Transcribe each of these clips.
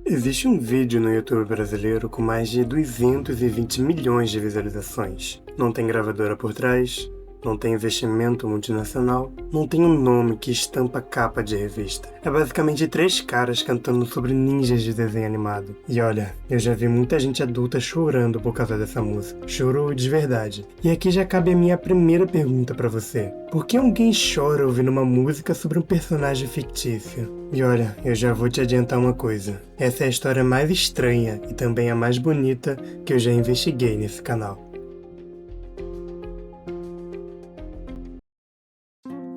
Existe um vídeo no YouTube brasileiro com mais de 220 milhões de visualizações. Não tem gravadora por trás, não tem investimento multinacional, não tem um nome que estampa capa de revista. É basicamente 3 caras cantando sobre ninjas de desenho animado. E olha, eu já vi muita gente adulta chorando por causa dessa música. Chorou de verdade. E aqui já cabe a minha primeira pergunta pra você. Por que alguém chora ouvindo uma música sobre um personagem fictício? E olha, eu já vou te adiantar uma coisa. Essa é a história mais estranha e também a mais bonita que eu já investiguei nesse canal.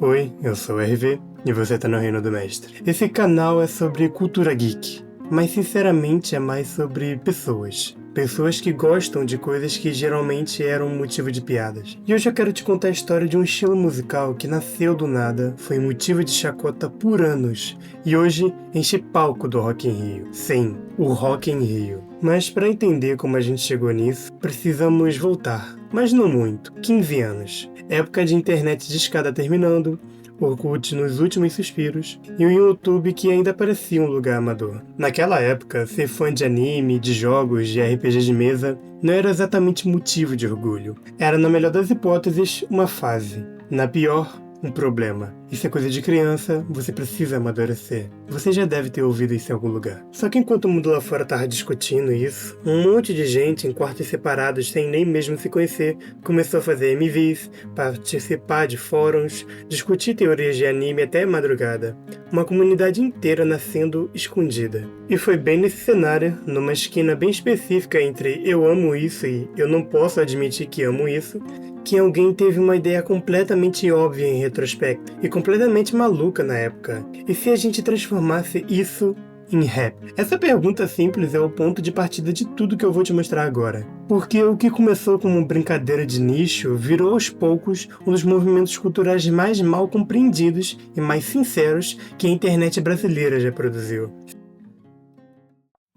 Oi, eu sou o RV e você tá no Reino do Mestre. Esse canal é sobre cultura geek, mas sinceramente é mais sobre pessoas. Pessoas que gostam de coisas que geralmente eram motivo de piadas. E hoje eu quero te contar a história de um estilo musical que nasceu do nada, foi motivo de chacota por anos e hoje enche palco do Rock in Rio. Sim, o Rock in Rio. Mas para entender como a gente chegou nisso, precisamos voltar, mas não muito, 15 anos. Época de internet de escada terminando, Orkut nos últimos suspiros e um YouTube que ainda parecia um lugar amador. Naquela época, ser fã de anime, de jogos, de RPG de mesa não era exatamente motivo de orgulho. Era, na melhor das hipóteses, uma fase. Na pior, um problema. Isso é coisa de criança, você precisa amadurecer. Você já deve ter ouvido isso em algum lugar. Só que enquanto o mundo lá fora tava discutindo isso, um monte de gente em quartos separados, sem nem mesmo se conhecer, começou a fazer MVs, participar de fóruns, discutir teorias de anime até madrugada. Uma comunidade inteira nascendo escondida. E foi bem nesse cenário, numa esquina bem específica entre eu amo isso e eu não posso admitir que amo isso, que alguém teve uma ideia completamente óbvia em retrospecto e completamente maluca na época. E se a gente transformasse isso em rap? Essa pergunta simples é o ponto de partida de tudo que eu vou te mostrar agora. Porque o que começou como uma brincadeira de nicho virou aos poucos um dos movimentos culturais mais mal compreendidos e mais sinceros que a internet brasileira já produziu.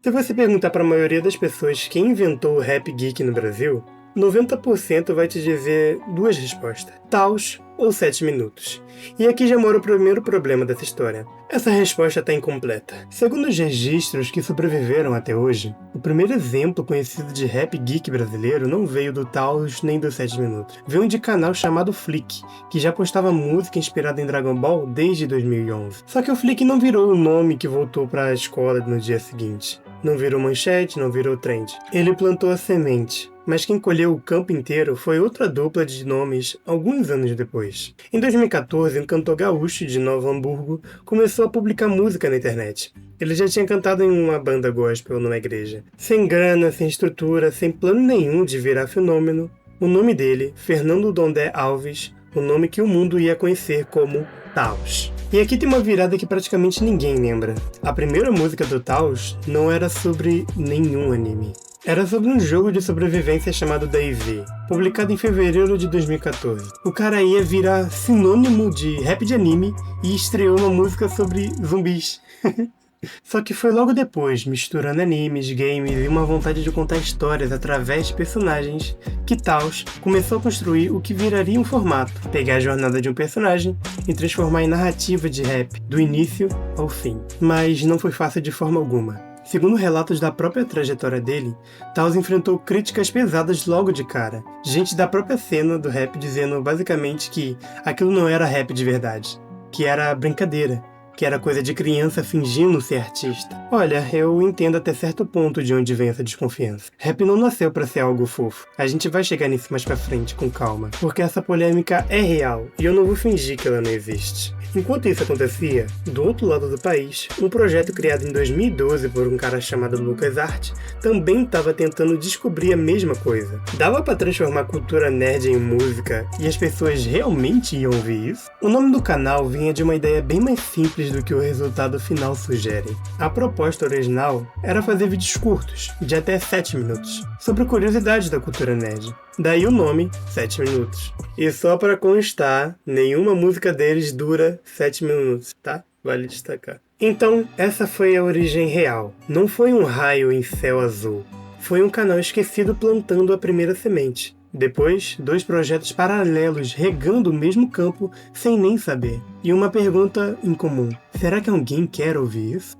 Se você perguntar para a maioria das pessoas quem inventou o rap geek no Brasil, 90% vai te dizer 2 respostas: Taos ou 7 minutos. E aqui já mora o primeiro problema dessa história. Essa resposta está incompleta. Segundo os registros que sobreviveram até hoje, o primeiro exemplo conhecido de rap geek brasileiro não veio do Taos nem do 7 minutos. Veio de um canal chamado Flick, que já postava música inspirada em Dragon Ball desde 2011. Só que o Flick não virou o nome que voltou para a escola no dia seguinte. Não virou manchete, não virou trend. Ele plantou a semente. Mas quem colheu o campo inteiro foi outra dupla de nomes alguns anos depois. Em 2014, um cantor gaúcho de Novo Hamburgo começou a publicar música na internet. Ele já tinha cantado em uma banda gospel numa igreja. Sem grana, sem estrutura, sem plano nenhum de virar fenômeno, o nome dele, Fernando Dondé Alves, o nome que o mundo ia conhecer como Taos. E aqui tem uma virada que praticamente ninguém lembra. A primeira música do Taos não era sobre nenhum anime. Era sobre um jogo de sobrevivência chamado DayZ, publicado em fevereiro de 2014. O cara ia virar sinônimo de rap de anime e estreou uma música sobre zumbis. Só que foi logo depois, misturando animes, games e uma vontade de contar histórias através de personagens, que Taos começou a construir o que viraria um formato, pegar a jornada de um personagem e transformar em narrativa de rap, do início ao fim. Mas não foi fácil de forma alguma. Segundo relatos da própria trajetória dele, Taos enfrentou críticas pesadas logo de cara. Gente da própria cena do rap dizendo basicamente que aquilo não era rap de verdade, que era brincadeira, que era coisa de criança fingindo ser artista. Olha, eu entendo até certo ponto de onde vem essa desconfiança. Rap não nasceu pra ser algo fofo. A gente vai chegar nisso mais pra frente, com calma. Porque essa polêmica é real, e eu não vou fingir que ela não existe. Enquanto isso acontecia, do outro lado do país, um projeto criado em 2012 por um cara chamado Lucas Art também estava tentando descobrir a mesma coisa. Dava para transformar a cultura nerd em música e as pessoas realmente iam ouvir isso? O nome do canal vinha de uma ideia bem mais simples do que o resultado final sugere. A proposta original era fazer vídeos curtos, de até 7 minutos, sobre curiosidades da cultura nerd. Daí o nome, 7 minutos. E só para constar, nenhuma música deles dura 7 minutos, tá? Vale destacar. Então, essa foi a origem real. Não foi um raio em céu azul. Foi um canal esquecido plantando a primeira semente. Depois, 2 projetos paralelos regando o mesmo campo sem nem saber. E uma pergunta em comum. Será que alguém quer ouvir isso?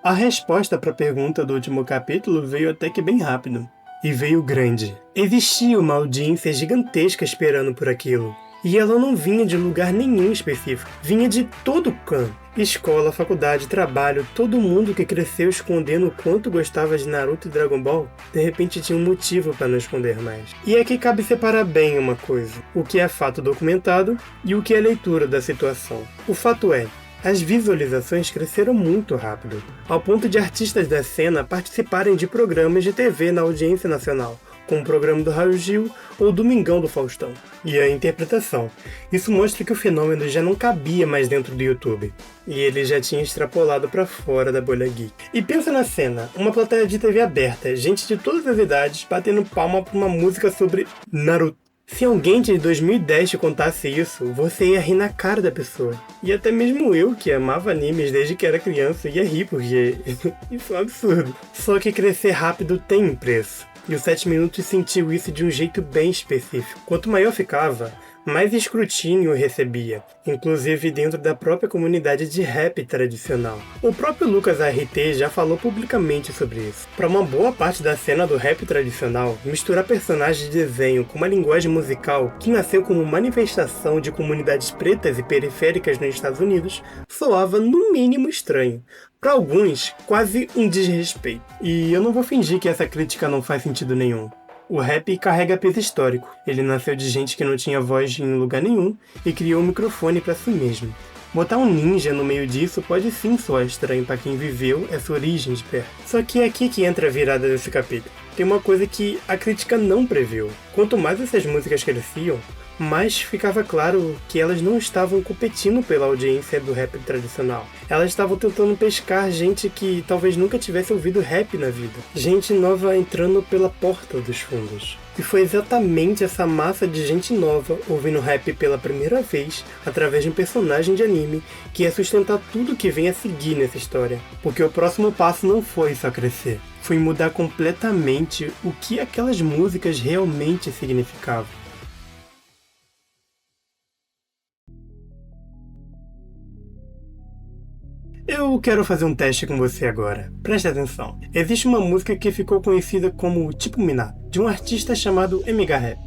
A resposta para a pergunta do último capítulo veio até que bem rápido. E veio grande. Existia uma audiência gigantesca esperando por aquilo. E ela não vinha de lugar nenhum específico. Vinha de todo o canto. Escola, faculdade, trabalho, todo mundo que cresceu escondendo o quanto gostava de Naruto e Dragon Ball, de repente tinha um motivo para não esconder mais. E aqui cabe separar bem uma coisa. O que é fato documentado e o que é leitura da situação. O fato é, as visualizações cresceram muito rápido, ao ponto de artistas da cena participarem de programas de TV na audiência nacional, como o programa do Raul Gil ou o Domingão do Faustão. E a interpretação. Isso mostra que o fenômeno já não cabia mais dentro do YouTube, e ele já tinha extrapolado para fora da bolha geek. E pensa na cena, uma plateia de TV aberta, gente de todas as idades batendo palma por uma música sobre Naruto. Se alguém de 2010 te contasse isso, você ia rir na cara da pessoa. E até mesmo eu, que amava animes desde que era criança, ia rir porque isso é um absurdo. Só que crescer rápido tem um preço. E o 7 Minutos sentiu isso de um jeito bem específico. Quanto maior ficava, mais escrutínio recebia, inclusive dentro da própria comunidade de rap tradicional. O próprio Lucas ART já falou publicamente sobre isso. Para uma boa parte da cena do rap tradicional, misturar personagens de desenho com uma linguagem musical que nasceu como manifestação de comunidades pretas e periféricas nos Estados Unidos soava no mínimo estranho. Para alguns, quase um desrespeito. E eu não vou fingir que essa crítica não faz sentido nenhum. O rap carrega peso histórico. Ele nasceu de gente que não tinha voz em lugar nenhum e criou um microfone para si mesmo. Botar um ninja no meio disso pode sim soar estranho para quem viveu essa origem de perto. Só que é aqui que entra a virada desse capítulo. Tem uma coisa que a crítica não previu. Quanto mais essas músicas cresciam, mais ficava claro que elas não estavam competindo pela audiência do rap tradicional. Elas estavam tentando pescar gente que talvez nunca tivesse ouvido rap na vida. Gente nova entrando pela porta dos fundos. E foi exatamente essa massa de gente nova ouvindo rap pela primeira vez, através de um personagem de anime, que ia sustentar tudo que vem a seguir nessa história. Porque o próximo passo não foi só crescer, foi mudar completamente o que aquelas músicas realmente significavam. Eu quero fazer um teste com você agora. Preste atenção. Existe uma música que ficou conhecida como Tipo Minato, de um artista chamado MH Rap.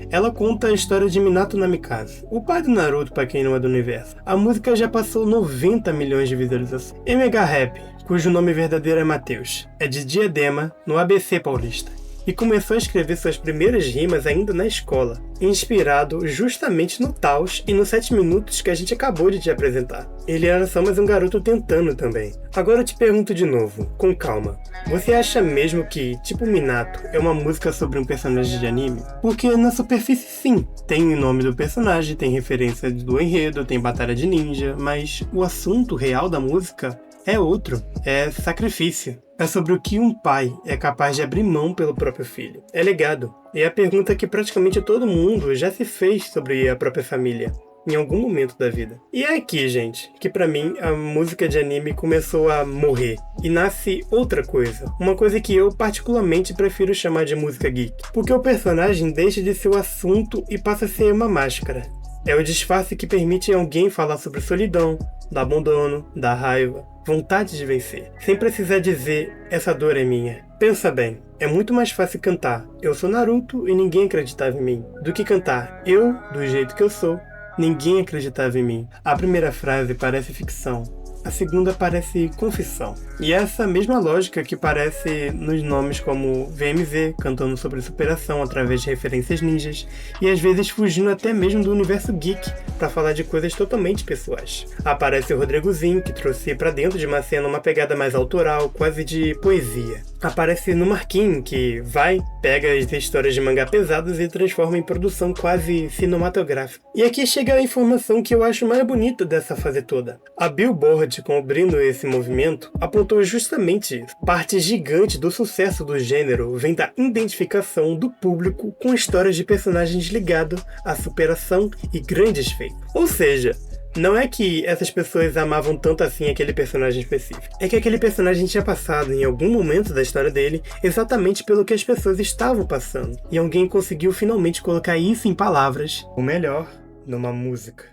Ela conta a história de Minato Namikaze, o pai do Naruto para quem não é do universo. A música já passou 90 milhões de visualizações. MH Rap, cujo nome verdadeiro é Matheus, é de Diadema, no ABC paulista. E começou a escrever suas primeiras rimas ainda na escola, inspirado justamente no Taos e nos 7 Minutos que a gente acabou de te apresentar. Ele era só mais um garoto tentando também. Agora eu te pergunto de novo, com calma. Você acha mesmo que Tipo Minato é uma música sobre um personagem de anime? Porque na superfície sim, tem o nome do personagem, tem referência do enredo, tem batalha de ninja, mas o assunto real da música é outro, é sacrifício. É sobre o que um pai é capaz de abrir mão pelo próprio filho. É legado. E é a pergunta que praticamente todo mundo já se fez sobre a própria família, em algum momento da vida. E é aqui, gente, que pra mim a música de anime começou a morrer. E nasce outra coisa. Uma coisa que eu particularmente prefiro chamar de música geek. Porque o personagem deixa de ser o assunto e passa a ser uma máscara. É o disfarce que permite alguém falar sobre solidão, do abandono, da raiva, vontade de vencer, sem precisar dizer, essa dor é minha. Pensa bem, é muito mais fácil cantar, eu sou Naruto e ninguém acreditava em mim, do que cantar, eu, do jeito que eu sou, ninguém acreditava em mim. A primeira frase parece ficção, a segunda parece confissão. E é essa mesma lógica que parece nos nomes como VMZ, cantando sobre superação através de referências ninjas, e às vezes fugindo até mesmo do universo geek para falar de coisas totalmente pessoais. Aparece o Rodrigozinho, que trouxe para dentro de uma cena uma pegada mais autoral, quase de poesia. Aparece no Marquinhos, que pega as histórias de mangá pesadas e transforma em produção quase cinematográfica. E aqui chega a informação que eu acho mais bonita dessa fase toda. A Billboard, cobrindo esse movimento, apontou justamente isso. Parte gigante do sucesso do gênero vem da identificação do público com histórias de personagens ligados à superação e grandes feitos. Ou seja, não é que essas pessoas amavam tanto assim aquele personagem específico. É que aquele personagem tinha passado em algum momento da história dele exatamente pelo que as pessoas estavam passando. E alguém conseguiu finalmente colocar isso em palavras, ou melhor, numa música.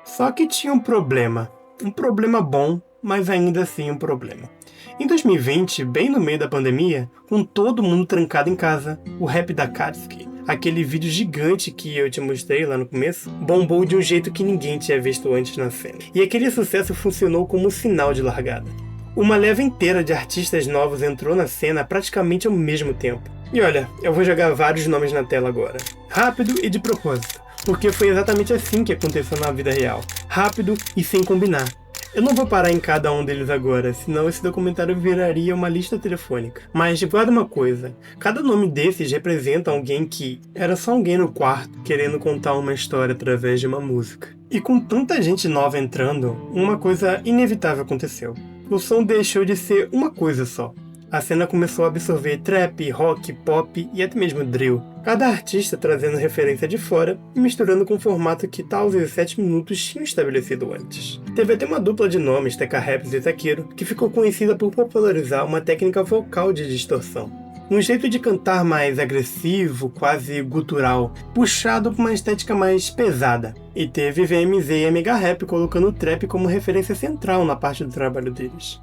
Só que tinha um problema. Um problema bom, mas ainda assim um problema. Em 2020, bem no meio da pandemia, com todo mundo trancado em casa, o rap da Katsuki, aquele vídeo gigante que eu te mostrei lá no começo, bombou de um jeito que ninguém tinha visto antes na cena. E aquele sucesso funcionou como um sinal de largada. Uma leva inteira de artistas novos entrou na cena praticamente ao mesmo tempo. E olha, eu vou jogar vários nomes na tela agora. Rápido e de propósito, porque foi exatamente assim que aconteceu na vida real. Rápido e sem combinar. Eu não vou parar em cada um deles agora, senão esse documentário viraria uma lista telefônica. Mas guarda uma coisa, cada nome desses representa alguém que era só alguém no quarto querendo contar uma história através de uma música. E com tanta gente nova entrando, uma coisa inevitável aconteceu. O som deixou de ser uma coisa só. A cena começou a absorver trap, rock, pop e até mesmo drill. Cada artista trazendo referência de fora e misturando com o formato que tal os 7 minutos tinham estabelecido antes. Teve até uma dupla de nomes, Teka Raps e Takiro, que ficou conhecida por popularizar uma técnica vocal de distorção. Um jeito de cantar mais agressivo, quase gutural, puxado por uma estética mais pesada. E teve VMZ e Mega Rap colocando o trap como referência central na parte do trabalho deles.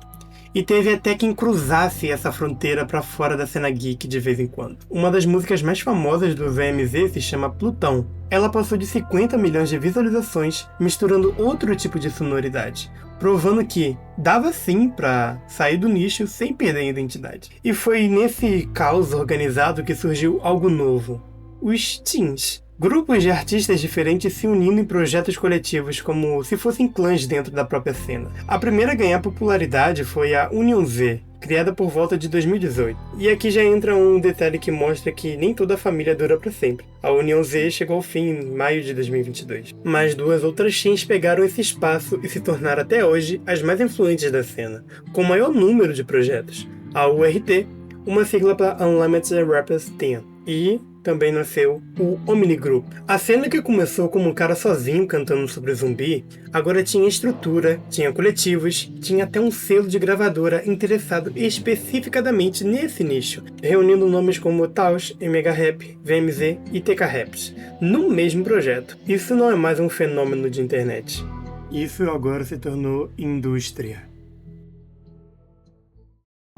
E teve até quem cruzasse essa fronteira para fora da cena geek de vez em quando. Uma das músicas mais famosas do VMZ se chama Plutão. Ela passou de 50 milhões de visualizações, misturando outro tipo de sonoridade, provando que dava sim para sair do nicho sem perder a identidade. E foi nesse caos organizado que surgiu algo novo: os teens. Grupos de artistas diferentes se unindo em projetos coletivos como se fossem clãs dentro da própria cena. A primeira a ganhar popularidade foi a Union Z, criada por volta de 2018. E aqui já entra um detalhe que mostra que nem toda a família dura para sempre. A Union Z chegou ao fim em maio de 2022. Mas 2 outras teams pegaram esse espaço e se tornaram até hoje as mais influentes da cena, com o maior número de projetos. A URT, uma sigla para Unlimited Rappers Team, e também nasceu o Omni Group. A cena que começou como um cara sozinho cantando sobre zumbi, agora tinha estrutura, tinha coletivos, tinha até um selo de gravadora interessado especificadamente nesse nicho, reunindo nomes como Taos, Mega Rap, VMZ e TK Raps, no mesmo projeto. Isso não é mais um fenômeno de internet. Isso agora se tornou indústria.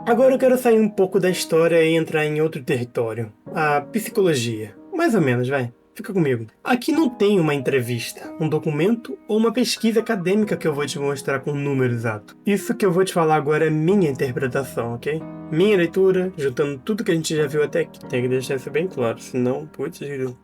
Agora eu quero sair um pouco da história e entrar em outro território, a psicologia. Mais ou menos, vai. Fica comigo. Aqui não tem uma entrevista, um documento ou uma pesquisa acadêmica que eu vou te mostrar com o número exato. Isso que eu vou te falar agora é minha interpretação, ok? Minha leitura, juntando tudo que a gente já viu até aqui. Tem que deixar isso bem claro, senão, putz,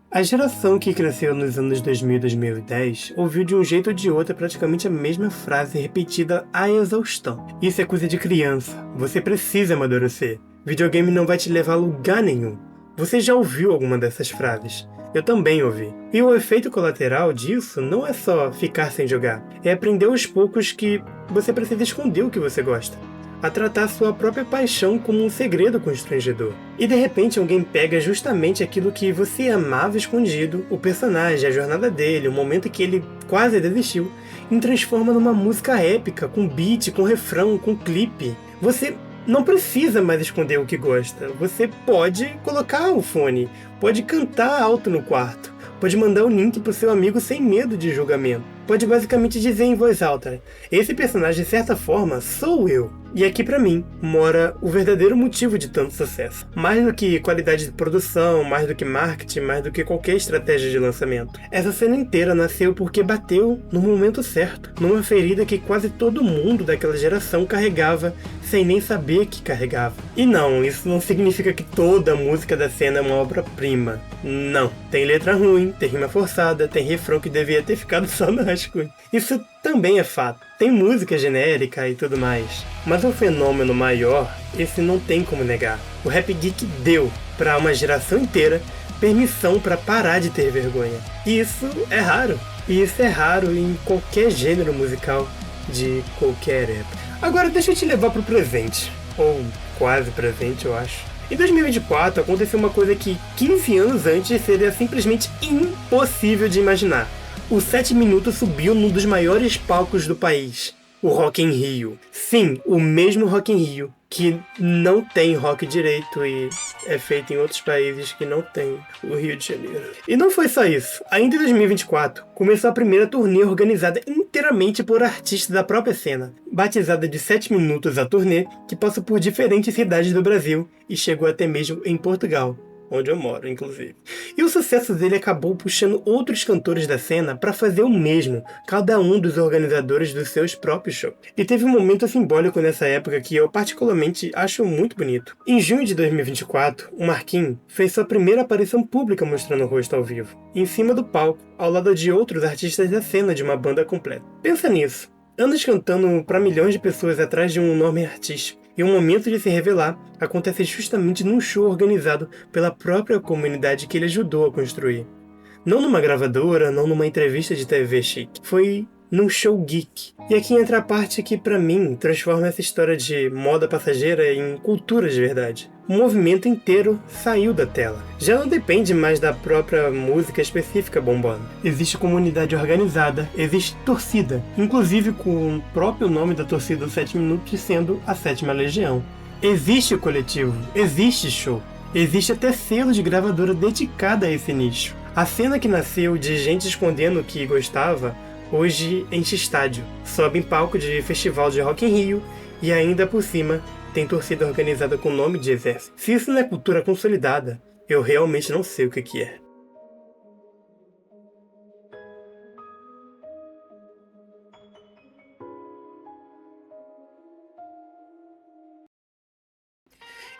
a geração que cresceu nos anos 2000 e 2010 ouviu de um jeito ou de outro praticamente a mesma frase repetida à exaustão. Isso é coisa de criança. Você precisa amadurecer. Videogame não vai te levar a lugar nenhum. Você já ouviu alguma dessas frases? Eu também ouvi. E o efeito colateral disso não é só ficar sem jogar. É aprender aos poucos que você precisa esconder o que você gosta. A tratar sua própria paixão como um segredo constrangedor. E de repente alguém pega justamente aquilo que você amava escondido, o personagem, a jornada dele, o momento em que ele quase desistiu, e transforma numa música épica, com beat, com refrão, com clipe. Você não precisa mais esconder o que gosta. Você pode colocar o fone, pode cantar alto no quarto, pode mandar o link pro seu amigo sem medo de julgamento. Pode basicamente dizer em voz alta: esse personagem, de certa forma, sou eu. E aqui pra mim mora o verdadeiro motivo de tanto sucesso. Mais do que qualidade de produção, mais do que marketing, mais do que qualquer estratégia de lançamento. Essa cena inteira nasceu porque bateu no momento certo, numa ferida que quase todo mundo daquela geração carregava sem nem saber que carregava. E não, isso não significa que toda a música da cena é uma obra-prima. Não. Tem letra ruim, tem rima forçada, tem refrão que devia ter ficado só no rascunho. Isso também é fato. Tem música genérica e tudo mais. Mas um fenômeno maior, esse não tem como negar. O Rap Geek deu para uma geração inteira permissão para parar de ter vergonha. E isso é raro. E isso é raro em qualquer gênero musical de qualquer época. Agora deixa eu te levar pro presente. Ou quase presente, eu acho. Em 2024 aconteceu uma coisa que 15 anos antes seria simplesmente impossível de imaginar. O 7 Minutos subiu num dos maiores palcos do país, o Rock in Rio. Sim, o mesmo Rock in Rio, que não tem rock direito e é feito em outros países que não tem o Rio de Janeiro. E não foi só isso. Ainda em 2024, começou a primeira turnê organizada inteiramente inteiramente por artistas da própria cena, batizada de 7 Minutos a turnê, que passa por diferentes cidades do Brasil e chegou até mesmo em Portugal, onde eu moro, inclusive. E o sucesso dele acabou puxando outros cantores da cena para fazer o mesmo, cada um dos organizadores dos seus próprios shows. E teve um momento simbólico nessa época que eu particularmente acho muito bonito. Em junho de 2024, o Marquinhos fez sua primeira aparição pública mostrando o rosto ao vivo, em cima do palco, ao lado de outros artistas da cena de uma banda completa. Pensa nisso, anos cantando para milhões de pessoas atrás de um nome artístico. E o momento de se revelar acontece justamente num show organizado pela própria comunidade que ele ajudou a construir. Não numa gravadora, não numa entrevista de TV chique. Foi num show geek. E aqui entra a parte que, pra mim, transforma essa história de moda passageira em cultura de verdade. O movimento inteiro saiu da tela. Já não depende mais da própria música específica bombando. Existe comunidade organizada, existe torcida, inclusive com o próprio nome da torcida dos 7 Minutos sendo a 7ª Legião. Existe coletivo, existe show, existe até selo de gravadora dedicada a esse nicho. A cena que nasceu de gente escondendo que gostava, hoje enche estádio, sobe em palco de festival de Rock in Rio e ainda por cima tem torcida organizada com nome de exército. Se isso não é cultura consolidada, eu realmente não sei o que é.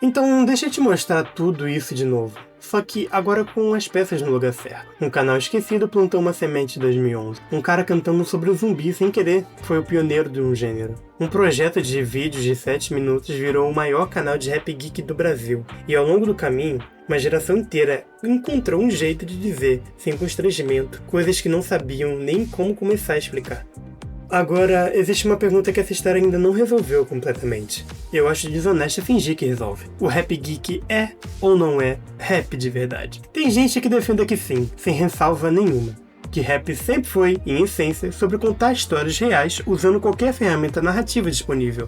Então deixa eu te mostrar tudo isso de novo, só que agora com as peças no lugar certo. Um canal esquecido plantou uma semente em 2011. Um cara cantando sobre o zumbi sem querer foi o pioneiro de um gênero. Um projeto de vídeos de 7 minutos virou o maior canal de rap geek do Brasil. E ao longo do caminho, uma geração inteira encontrou um jeito de dizer, sem constrangimento, coisas que não sabiam nem como começar a explicar. Agora, existe uma pergunta que essa história ainda não resolveu completamente. Eu acho desonesto fingir que resolve. O rap geek é ou não é rap de verdade? Tem gente que defende que sim, sem ressalva nenhuma. Que rap sempre foi, em essência, sobre contar histórias reais usando qualquer ferramenta narrativa disponível.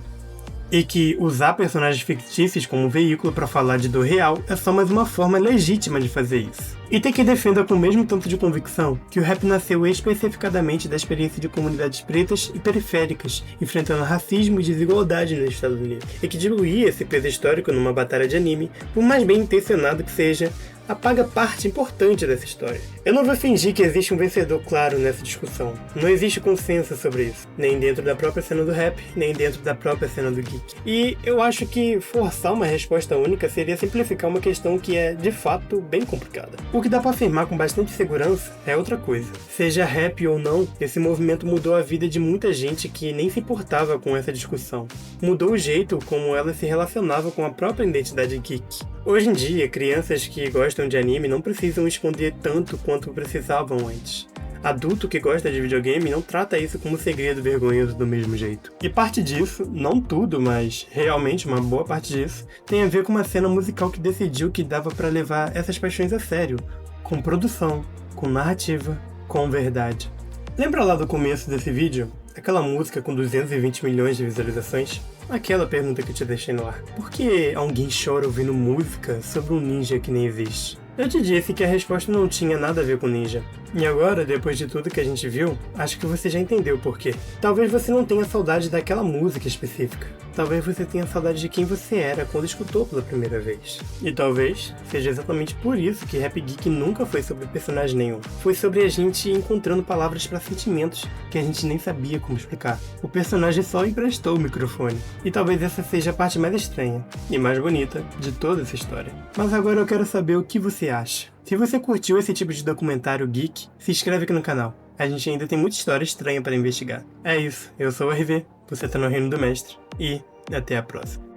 E que usar personagens fictícios como veículo para falar de dor real é só mais uma forma legítima de fazer isso. E tem que defenda com o mesmo tanto de convicção que o rap nasceu especificadamente da experiência de comunidades pretas e periféricas, enfrentando racismo e desigualdade nos Estados Unidos, e que diluir esse peso histórico numa batalha de anime, por mais bem intencionado que seja, apaga parte importante dessa história. Eu não vou fingir que existe um vencedor claro nessa discussão. Não existe consenso sobre isso, nem dentro da própria cena do rap, nem dentro da própria cena do geek. E eu acho que forçar uma resposta única seria simplificar uma questão que é, de fato, bem complicada. O que dá pra afirmar com bastante segurança é outra coisa. Seja rap ou não, esse movimento mudou a vida de muita gente que nem se importava com essa discussão. Mudou o jeito como ela se relacionava com a própria identidade geek. Hoje em dia, crianças que gostam de anime não precisam esconder tanto quanto precisavam antes. Adulto que gosta de videogame não trata isso como segredo vergonhoso do mesmo jeito. E parte disso, não tudo, mas realmente uma boa parte disso, tem a ver com uma cena musical que decidiu que dava pra levar essas paixões a sério, com produção, com narrativa, com verdade. Lembra lá do começo desse vídeo? Aquela música com 220 milhões de visualizações? Aquela pergunta que eu te deixei no ar. Por que alguém chora ouvindo música sobre um ninja que nem existe? Eu te disse que a resposta não tinha nada a ver com ninja. E agora, depois de tudo que a gente viu, acho que você já entendeu o porquê. Talvez você não tenha saudade daquela música específica. Talvez você tenha saudade de quem você era quando escutou pela primeira vez. E talvez seja exatamente por isso que Rap Geek nunca foi sobre personagem nenhum. Foi sobre a gente encontrando palavras para sentimentos que a gente nem sabia como explicar. O personagem só emprestou o microfone. E talvez essa seja a parte mais estranha e mais bonita de toda essa história. Mas agora eu quero saber o que você acha. Se você curtiu esse tipo de documentário geek, se inscreve aqui no canal. A gente ainda tem muita história estranha para investigar. É isso, eu sou o RV, você tá no Reino do Mestre, e até a próxima.